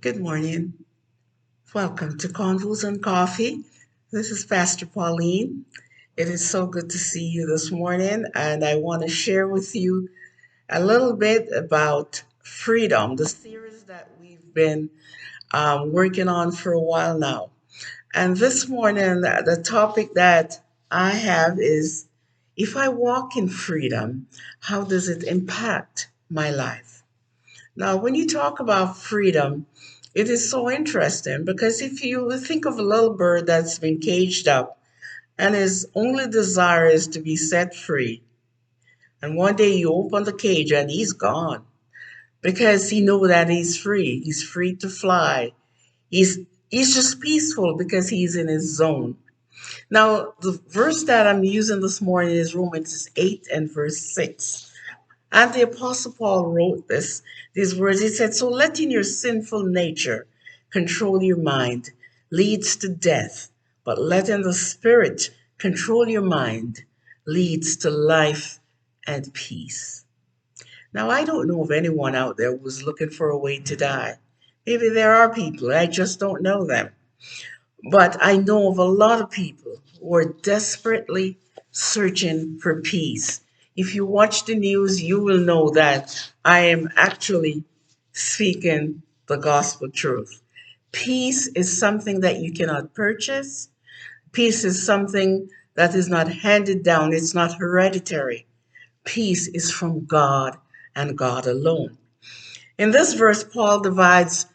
Good morning. Welcome to Convos and Coffee. This is Pastor Pauline. It is so good to see you this morning, and I want to share with you a little bit about freedom, the series that we've been working on for a while now. And this morning, the topic that I have is if I walk in freedom, how does it impact my life? Now, when you talk about freedom, it is so interesting because if you think of a little bird that's been caged up and his only desire is to be set free, and one day you open the cage and he's gone because he knows that he's free. He's free to fly. He's he's just peaceful because he's in his zone. Now, the verse that I'm using this morning is Romans 8 and verse 6. And the Apostle Paul wrote these words. He said, "So letting your sinful nature control your mind leads to death, but letting the Spirit control your mind leads to life and peace." Now, I don't know of anyone out there who's looking for a way to die. Maybe there are people, I just don't know them. But I know of a lot of people who are desperately searching for peace. If you watch the news, you will know that I am actually speaking the gospel truth. Peace is something that you cannot purchase. Peace is something that is not handed down, it's not hereditary. Peace is from God and God alone. In this verse, Paul divides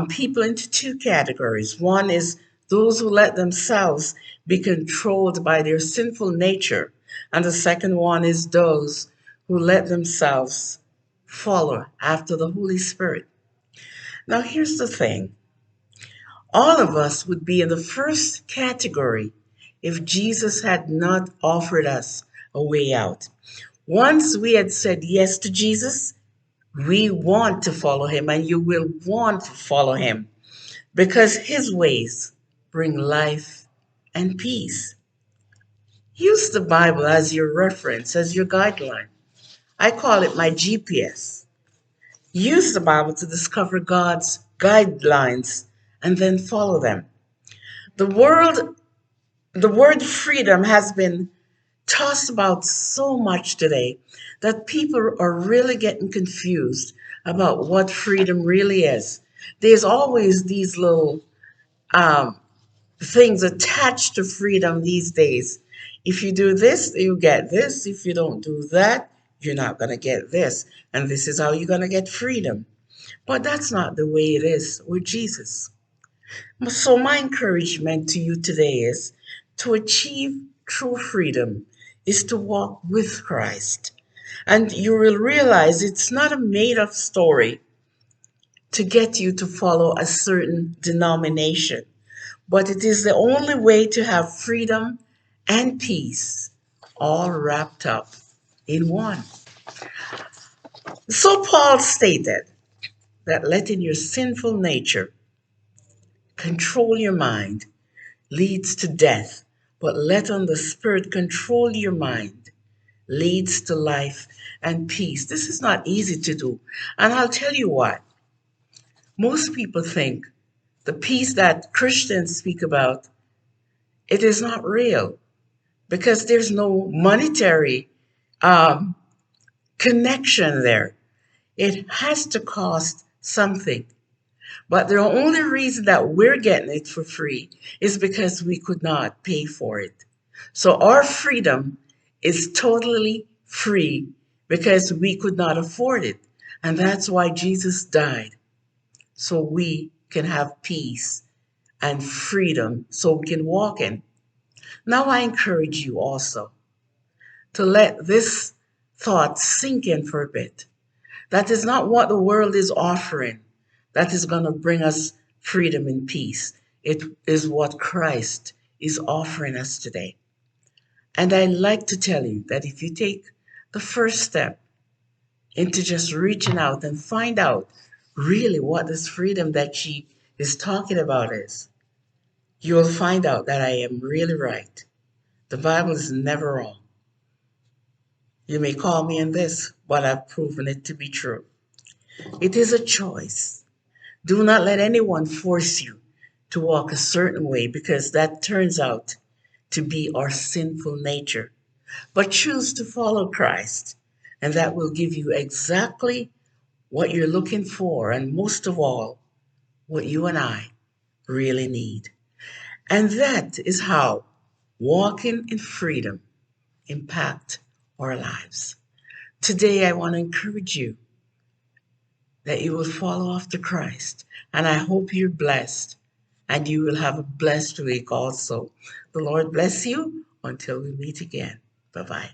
people into two categories. One is those who let themselves be controlled by their sinful nature, and the second one is those who let themselves follow after the Holy Spirit. Now, here's the thing, all of us would be in the first category if Jesus had not offered us a way out. Once we had said yes to Jesus, we want to follow him, and you will want to follow him because his ways bring life and peace. Use the Bible as your reference, as your guideline. I call it my GPS. Use the Bible to discover God's guidelines and then follow them. The world, the word freedom has been tossed about so much today that people are really getting confused about what freedom really is. There's always these little um, things attached to freedom these days. If you do this, you get this. If you don't do that, you're not going to get this. And this is how you're going to get freedom. But that's not the way it is with Jesus. So, my encouragement to you today is to achieve true freedom is to walk with Christ. And you will realize it's not a made up story to get you to follow a certain denomination, but it is the only way to have freedom and peace all wrapped up in one. So, Paul stated that letting your sinful nature control your mind leads to death, but letting the Spirit control your mind leads to life and peace. This is not easy to do. And I'll tell you what, most people think the peace that Christians speak about, it is not real because there's no monetary um, connection there. It has to cost something. But the only reason that we're getting it for free is because we could not pay for it. So our freedom is totally free because we could not afford it. And that's why Jesus died, so we can have peace and freedom, so we can walk in. Now, I encourage you also to let this thought sink in for a bit. That is not what the world is offering that is going to bring us freedom and peace. It is what Christ is offering us today. And I like to tell you that if you take the first step into just reaching out and find out really what this freedom that she is talking about is, you will find out that I am really right. The Bible is never wrong. You may call me in this, but I've proven it to be true. It is a choice Do not let anyone force you to walk a certain way because that turns out to be our sinful nature. But choose to follow Christ, and that will give you exactly what you're looking for, and most of all, what you and I really need. And that is how walking in freedom impact our lives. Today, I want to encourage you that you will follow after Christ. And I hope you're blessed and you will have a blessed week also. The Lord bless you until we meet again. Bye bye.